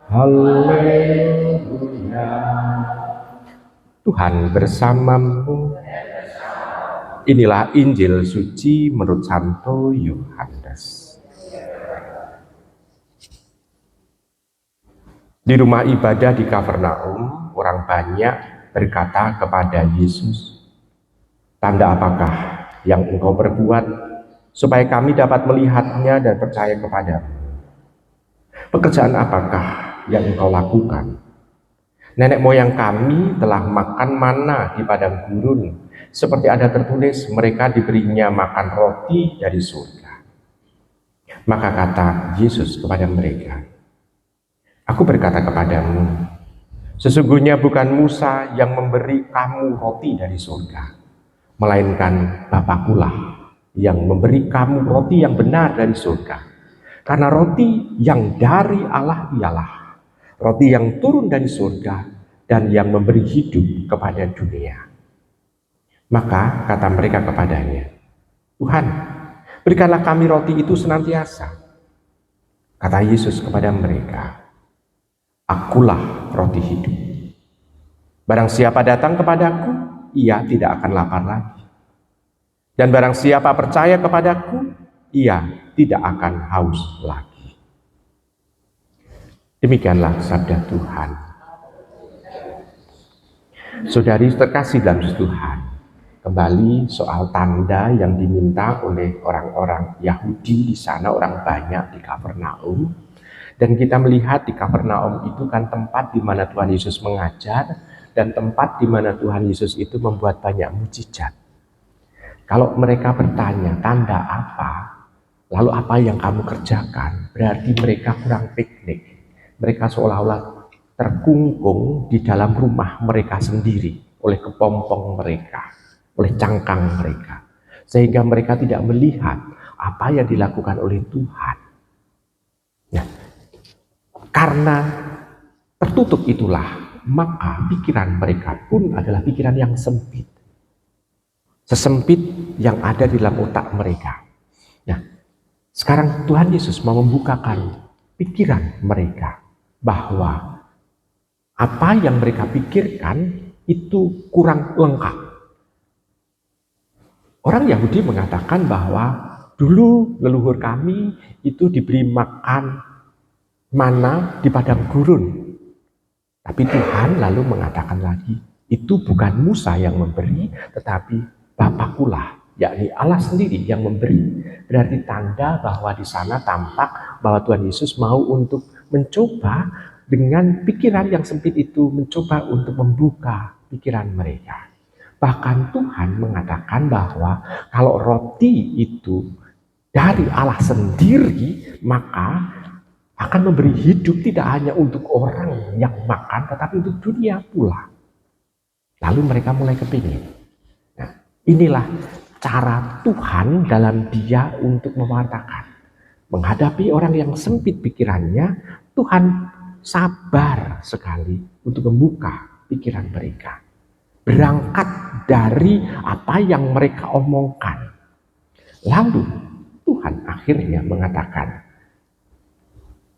Haleluya. Tuhan bersamamu. Inilah Injil suci menurut Santo Yohanes. Di rumah ibadah di Kapernaum, orang banyak berkata kepada Yesus, "Tanda apakah yang engkau perbuat supaya kami dapat melihatnya dan percaya kepadamu? Pekerjaan apakah yang engkau lakukan? Nenek moyang kami telah makan mana di padang gurun, seperti ada tertulis, mereka diberinya makan roti dari surga." Maka kata Yesus kepada mereka, "Aku berkata kepadamu, sesungguhnya bukan Musa yang memberi kamu roti dari surga, melainkan Bapakulah yang memberi kamu roti yang benar dari surga. Karena roti yang dari Allah ialah roti yang turun dari surga dan yang memberi hidup kepada dunia." Maka kata mereka kepadanya, "Tuhan, berikanlah kami roti itu senantiasa." Kata Yesus kepada mereka, "Akulah roti hidup. Barang siapa datang kepadaku, ia tidak akan lapar lagi. Dan barang siapa percaya kepadaku, ia tidak akan haus lagi." Demikianlah sabda Tuhan. Saudari terkasih dalam Tuhan, kembali soal tanda yang diminta oleh orang-orang Yahudi di sana, orang banyak di Kapernaum. Dan kita melihat di Kapernaum itu kan tempat di mana Tuhan Yesus mengajar dan tempat di mana Tuhan Yesus itu membuat banyak mujizat. Kalau mereka bertanya, tanda apa? Lalu apa yang kamu kerjakan? Berarti mereka kurang piknik. Mereka seolah-olah terkungkung di dalam rumah mereka sendiri, oleh kepompong mereka, oleh cangkang mereka. Sehingga mereka tidak melihat apa yang dilakukan oleh Tuhan. Nah, karena tertutup itulah, maka pikiran mereka pun adalah pikiran yang sempit. Sesempit yang ada di dalam otak mereka. Nah, sekarang Tuhan Yesus mau membukakan pikiran mereka bahwa apa yang mereka pikirkan itu kurang lengkap. Orang Yahudi mengatakan bahwa dulu leluhur kami itu diberi makan mana di padang gurun. Tapi Tuhan lalu mengatakan lagi, itu bukan Musa yang memberi, tetapi Bapakulah, yakni Allah sendiri yang memberi. Berarti tanda bahwa di sana tampak bahwa Tuhan Yesus mau untuk mencoba dengan pikiran yang sempit itu, mencoba untuk membuka pikiran mereka. Bahkan Tuhan mengatakan bahwa kalau roti itu dari Allah sendiri, maka akan memberi hidup tidak hanya untuk orang yang makan, tetapi untuk dunia pula. Lalu mereka mulai kepingin. Nah, inilah cara Tuhan dalam Dia untuk mewartakan. Menghadapi orang yang sempit pikirannya, Tuhan sabar sekali untuk membuka pikiran mereka. Berangkat dari apa yang mereka omongkan. Lalu Tuhan akhirnya mengatakan,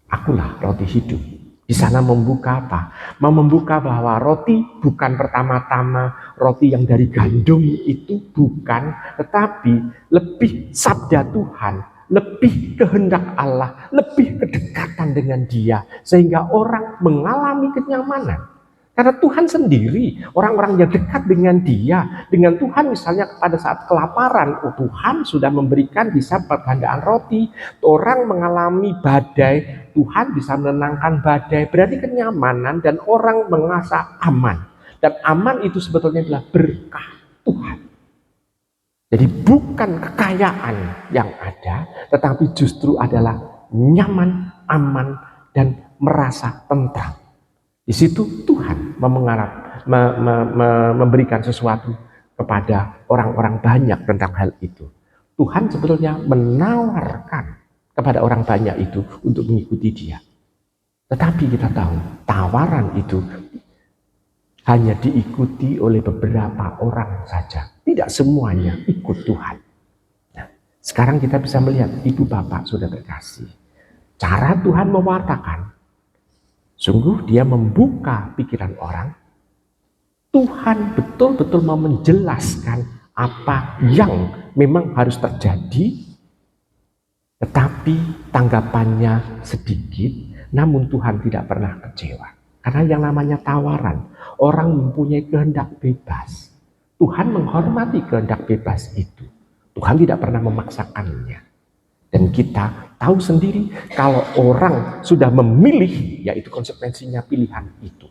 "Akulah roti hidup." Di sana membuka apa? Mau membuka bahwa roti bukan pertama-tama roti yang dari gandum itu, bukan, tetapi lebih sabda Tuhan, lebih kehendak Allah, lebih kedekatan dengan Dia, sehingga orang mengalami kenyamanan. Karena Tuhan sendiri, orang-orang yang dekat dengan Dia, dengan Tuhan misalnya pada saat kelaparan, Tuhan sudah memberikan bisa pergandaan roti. Orang mengalami badai, Tuhan bisa menenangkan badai, berarti kenyamanan dan orang merasa aman. Dan aman itu sebetulnya adalah berkah Tuhan. Jadi bukan kekayaan yang ada, tetapi justru adalah nyaman, aman, dan merasa tentram. Di situ Tuhan memberikan sesuatu kepada orang-orang banyak tentang hal itu. Tuhan sebetulnya menawarkan kepada orang banyak itu untuk mengikuti Dia. Tetapi kita tahu, tawaran itu hanya diikuti oleh beberapa orang saja. Tidak semuanya ikut Tuhan. Nah, sekarang kita bisa melihat, Ibu Bapak sudah terkasih, cara Tuhan mewartakan Sungguh dia membuka pikiran orang. Tuhan betul-betul mau menjelaskan apa yang memang harus terjadi, tetapi tanggapannya sedikit, namun Tuhan tidak pernah kecewa. Karena yang namanya tawaran, orang mempunyai kehendak bebas. Tuhan menghormati kehendak bebas itu. Tuhan tidak pernah memaksakannya. Dan kita tahu sendiri kalau orang sudah memilih, yaitu konsekuensinya pilihan itu.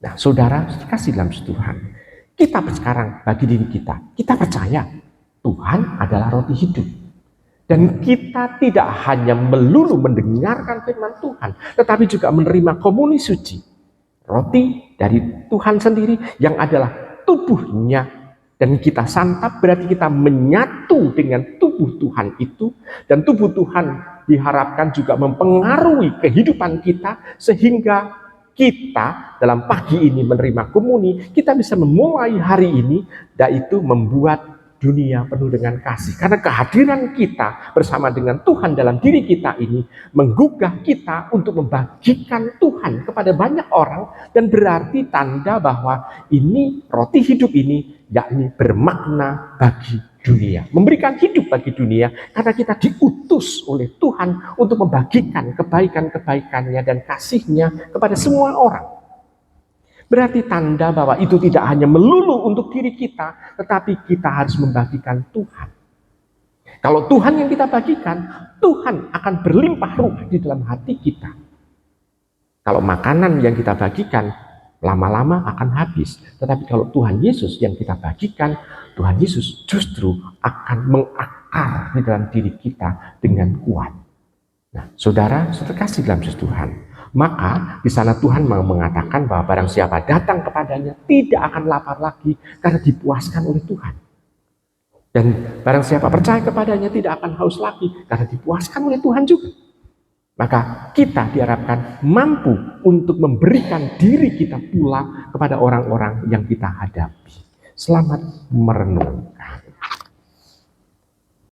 Nah, saudara, kasih dalam Tuhan. Kita sekarang bagi diri kita, kita percaya Tuhan adalah roti hidup. Dan kita tidak hanya melulu mendengarkan firman Tuhan, tetapi juga menerima komuni suci. Roti dari Tuhan sendiri yang adalah tubuhnya. Dan kita santap berarti kita menyatu dengan tubuh Tuhan itu. Dan tubuh Tuhan diharapkan juga mempengaruhi kehidupan kita sehingga kita dalam pagi ini menerima komuni, kita bisa memulai hari ini, yaitu membuat dunia penuh dengan kasih. Karena kehadiran kita bersama dengan Tuhan dalam diri kita ini menggugah kita untuk membagikan Tuhan kepada banyak orang, dan berarti tanda bahwa ini roti hidup ini yakni bermakna bagi dunia, memberikan hidup bagi dunia, karena kita diutus oleh Tuhan untuk membagikan kebaikan-kebaikannya dan kasihnya kepada semua orang. Berarti tanda bahwa itu tidak hanya melulu untuk diri kita, tetapi kita harus membagikan Tuhan. Kalau Tuhan yang kita bagikan, Tuhan akan berlimpah ruah di dalam hati kita. Kalau makanan yang kita bagikan, lama-lama akan habis. Tetapi kalau Tuhan Yesus yang kita bagikan, Tuhan Yesus justru akan mengakar di dalam diri kita dengan kuat. Nah, saudara, terkasih dalam Tuhan, maka di sana Tuhan mau mengatakan bahwa barang siapa datang kepadanya tidak akan lapar lagi karena dipuaskan oleh Tuhan. Dan barang siapa percaya kepadanya tidak akan haus lagi karena dipuaskan oleh Tuhan juga. Maka kita diharapkan mampu untuk memberikan diri kita pula kepada orang-orang yang kita hadapi. Selamat merenungkan.